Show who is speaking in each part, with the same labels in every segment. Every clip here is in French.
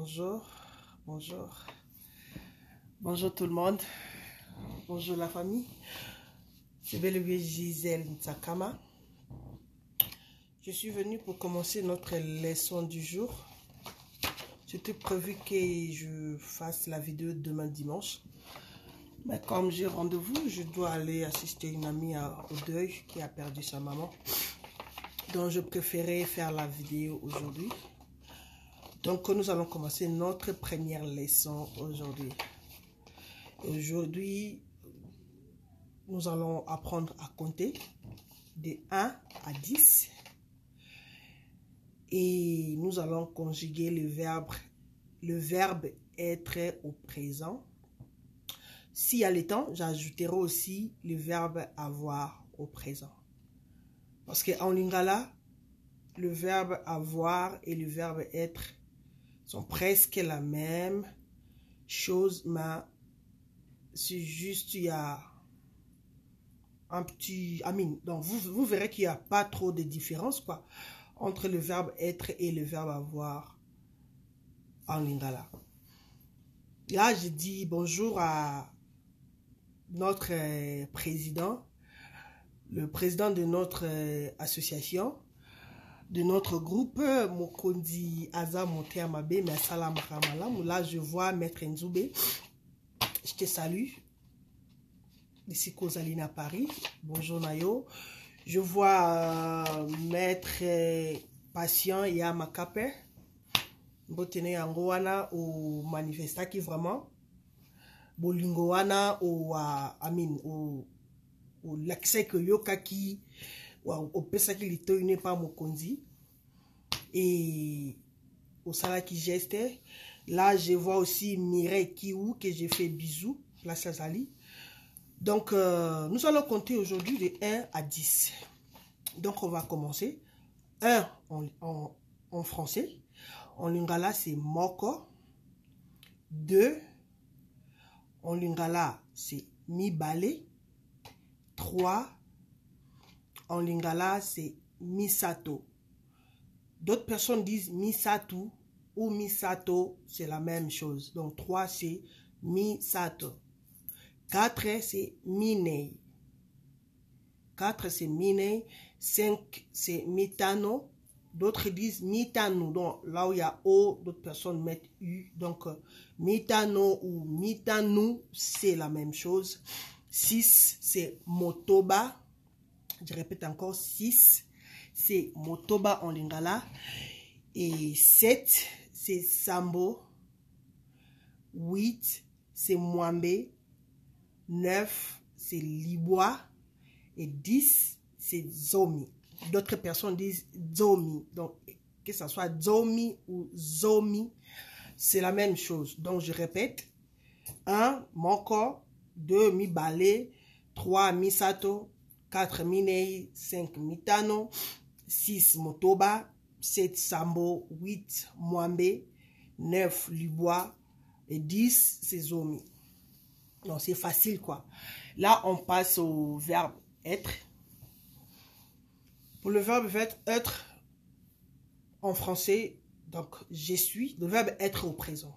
Speaker 1: Bonjour, bonjour, bonjour tout le monde, bonjour la famille. Je vais le bien Gisèle Ntsakama. Je suis venue pour commencer notre leçon du jour. C'était prévu que je fasse la vidéo demain dimanche. Mais comme j'ai rendez-vous, je dois aller assister une amie au deuil qui a perdu sa maman. Donc je préférais faire la vidéo aujourd'hui. Donc nous allons commencer notre première leçon aujourd'hui. Aujourd'hui, nous allons apprendre à compter de 1 à 10. Et nous allons conjuguer le verbe être au présent. S'il y a le temps, j'ajouterai aussi le verbe avoir au présent. Parce qu'en lingala, le verbe avoir et le verbe être sont presque la même chose, mais c'est juste, il y a un petit... donc vous verrez qu'il n'y a pas trop de différence quoi, entre le verbe être et le verbe avoir en lingala. Là, je dis bonjour à notre président, le président de notre association, de notre groupe, Mokondi Aza Moteamabe, mais Salam Ramalam. Là, je vois Maître Nzoube. Je te salue. Ici, Kozaline à Paris. Bonjour Nayo. Je vois Maître Patient Yamakape. Botene Angoana au manifesta qui vraiment. Bolingoana au l'accès que Yokaki. Au Pesaki Lito n'est pas Mokondi. Et au Salaki Geste. Là, je vois aussi Mireille Kiou que j'ai fait bisous. Place Azali. Donc, nous allons compter aujourd'hui de 1 à 10. Donc, on va commencer. 1 en français. En lingala, c'est moko. 2. En lingala, c'est mibale. 3. En lingala, c'est misato. D'autres personnes disent misatu ou misato, c'est la même chose. Donc 3 c'est misato. 4 c'est minei. 4 c'est minei. 5 c'est mitano. D'autres disent mitanu. Donc là où il y a O, d'autres personnes mettent U. Donc mitano ou mitanu, c'est la même chose. 6 c'est motoba. Je répète encore, 6 c'est motoba en lingala. Et 7 c'est sambo. 8 c'est mwambe. 9 c'est liboa. Et 10 c'est zomi. D'autres personnes disent zomi. Donc que ce soit zomi ou zomi, c'est la même chose. Donc je répète. 1 moko. 2 mibale. 3 misato. 4 minei, 5 mitano, 6 motoba, 7 sambo, 8 mwambe, 9 liboa et 10 c'est zomi. Donc c'est facile quoi. Là on passe au verbe être. Pour le verbe être en français, donc je suis, le verbe être au présent.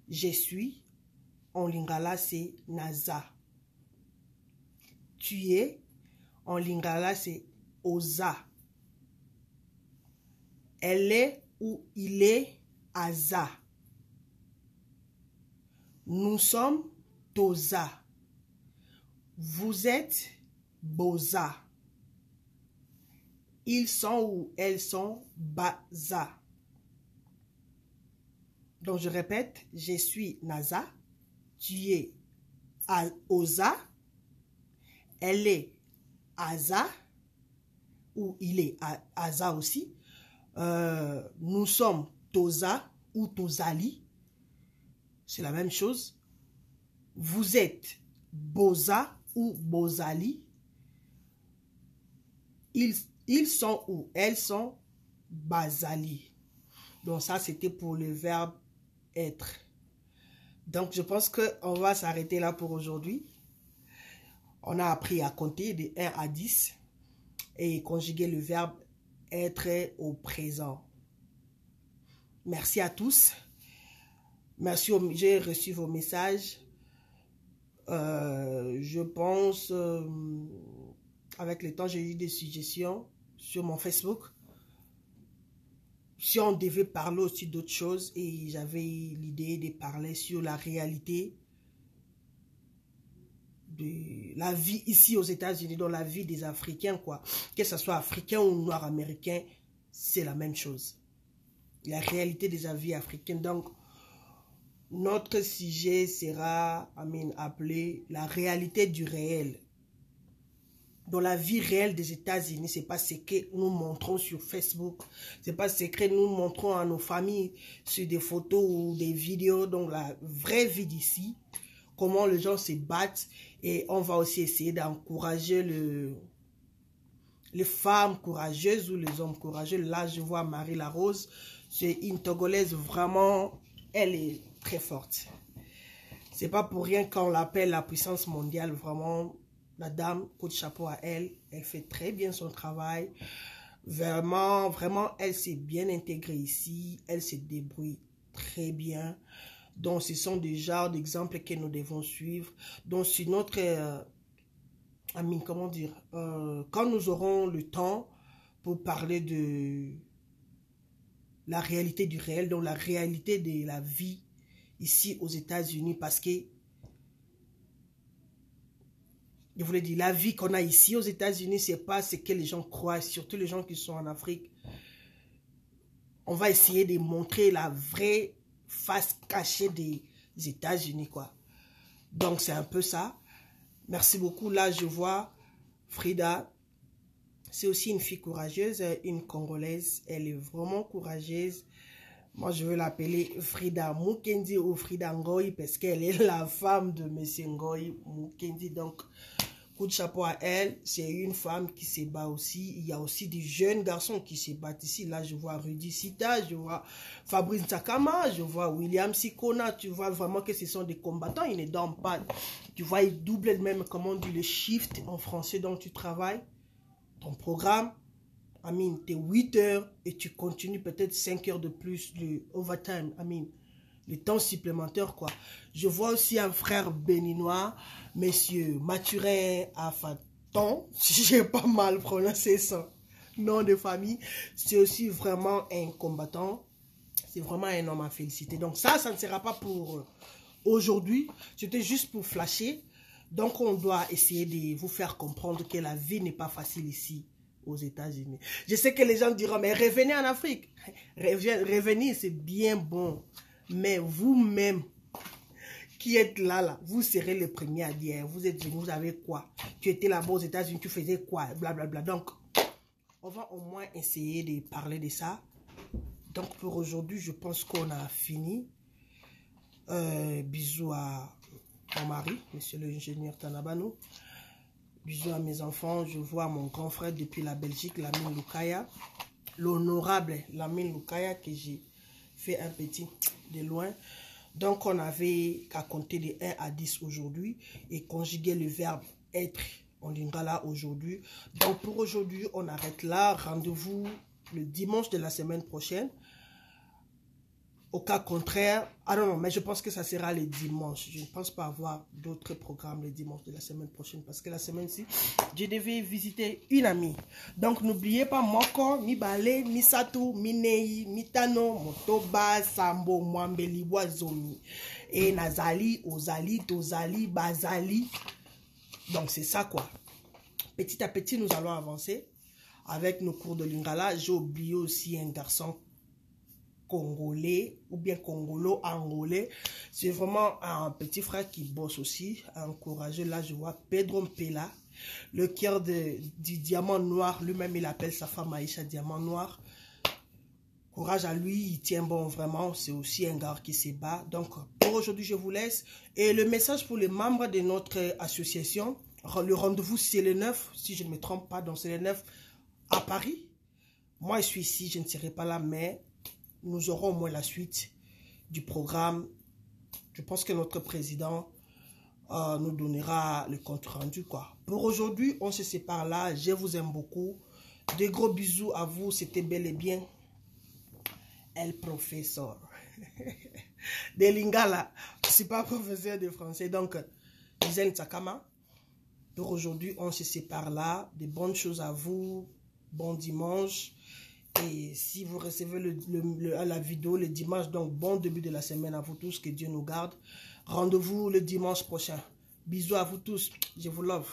Speaker 1: Je suis, en lingala c'est naza. Tu es, en lingala, c'est oza. Elle est ou il est aza. Nous sommes toza. Vous êtes boza. Ils sont ou elles sont baza. Donc je répète, je suis naza. Tu es oza. Elle est Aza, ou il est Aza aussi. Nous sommes Toza ou Tozali. C'est la même chose. Vous êtes Boza ou Bozali. Ils sont ou elles sont Bazali. Donc ça, c'était pour le verbe être. Donc je pense qu'on va s'arrêter là pour aujourd'hui. On a appris à compter de 1 à 10 et conjuguer le verbe être au présent. Merci à tous. Merci, j'ai reçu vos messages. Je pense, avec le temps, j'ai eu des suggestions sur mon Facebook. Si on devait parler aussi d'autres choses, et j'avais l'idée de parler sur la réalité de la vie ici aux États-Unis, dans la vie des Africains, quoi. Que ce soit africain ou noir américain, c'est la même chose. La réalité des vie africaine. Donc, notre sujet sera, appelé la réalité du réel. Dans la vie réelle des États-Unis, c'est pas ce que nous montrons sur Facebook, c'est pas ce que nous montrons à nos familles sur des photos ou des vidéos. Donc la vraie vie d'ici, comment les gens se battent, et on va aussi essayer d'encourager les femmes courageuses ou les hommes courageux. Là, je vois Marie Larose, c'est une Togolaise vraiment, elle est très forte. C'est pas pour rien qu'on l'appelle la puissance mondiale, vraiment. La dame, coup de chapeau à elle, elle fait très bien son travail. Vraiment, vraiment, elle s'est bien intégrée ici. Elle se débrouille très bien. Donc, ce sont des genres d'exemples que nous devons suivre. Donc, sur notre... comment dire, quand nous aurons le temps pour parler de la réalité du réel, donc la réalité de la vie ici aux États-Unis, parce que je voulais dire, la vie qu'on a ici aux États-Unis, c'est pas ce que les gens croient, surtout les gens qui sont en Afrique. On va essayer de montrer la vraie face cachée des États-Unis, quoi. Donc, c'est un peu ça. Merci beaucoup. Là, je vois Frida. C'est aussi une fille courageuse, une Congolaise. Elle est vraiment courageuse. Moi, je veux l'appeler Frida Mukendi ou Frida Ngoyi parce qu'elle est la femme de M. Ngoyi Mukendi. Donc, coup de chapeau à elle. C'est une femme qui se bat aussi. Il y a aussi des jeunes garçons qui se battent ici. Là, je vois Rudy Sita, je vois Fabrice Ntakama, je vois William Sikona. Tu vois vraiment que ce sont des combattants. Ils ne dorment pas. Tu vois, ils doublent même, comment on dit, le shift en français dont tu travailles. Ton programme, t'es 8 heures et tu continues peut-être 5 heures de plus de overtime, le temps supplémentaire, quoi. Je vois aussi un frère béninois, monsieur Mathurin Afaton, si j'ai pas mal prononcé son nom de famille. C'est aussi vraiment un combattant. C'est vraiment un homme à féliciter. Donc ça ne sera pas pour aujourd'hui. C'était juste pour flasher. Donc, on doit essayer de vous faire comprendre que la vie n'est pas facile ici, aux États-Unis. Je sais que les gens diront, mais revenez en Afrique. Revenir, c'est bien bon. Mais vous-même, qui êtes là, vous serez le premier à dire, vous êtes venu, vous avez quoi? Tu étais là-bas aux États-Unis, tu faisais quoi? Blablabla. Donc, on va au moins essayer de parler de ça. Donc, pour aujourd'hui, je pense qu'on a fini. Bisous à mon mari, monsieur l'ingénieur Tanabano. Bisous à mes enfants. Je vois mon grand frère depuis la Belgique, Lamine Lukaya. L'honorable Lamine Lukaya, que j'ai fait un petit de loin. Donc, on avait qu'à compter de 1 à 10 aujourd'hui et conjuguer le verbe être en lingala aujourd'hui. Donc, pour aujourd'hui, on arrête là. Rendez-vous le dimanche de la semaine prochaine. Au cas contraire, non, mais je pense que ça sera le dimanche. Je ne pense pas avoir d'autres programmes le dimanche de la semaine prochaine parce que la semaine-ci, je devais visiter une amie. Donc, n'oubliez pas Moko, Mibale, Misatu, Minei, Mitano, Motoba, Sambo, Mwambeli, Wazomi. Et Nazali, Ozali, Tozali, Bazali. Donc, c'est ça quoi. Petit à petit, nous allons avancer avec nos cours de lingala. J'ai oublié aussi un garçon congolais ou bien congolo-angolais. C'est vraiment un petit frère qui bosse aussi, un courageux. Là, je vois Pedro Mpela, le cœur du diamant noir. Lui-même, il appelle sa femme Aïcha Diamant Noir. Courage à lui, il tient bon vraiment. C'est aussi un gars qui se bat. Donc, pour aujourd'hui, je vous laisse. Et le message pour les membres de notre association, le rendez-vous, c'est le 9, si je ne me trompe pas, donc c'est le 9 à Paris. Moi, je suis ici, je ne serai pas là, mais nous aurons au moins la suite du programme. Je pense que notre président nous donnera le compte rendu, quoi. Pour aujourd'hui, on se sépare là. Je vous aime beaucoup. De gros bisous à vous. C'était bel et bien El Professeur. des lingala. Je ne suis pas professeur de français. Donc, Gisèle Tsakama. Donc aujourd'hui, on se sépare là. Des bonnes choses à vous. Bon dimanche. Et si vous recevez la vidéo le dimanche, donc bon début de la semaine à vous tous. Que Dieu nous garde. Rendez-vous le dimanche prochain. Bisous à vous tous. Je vous love.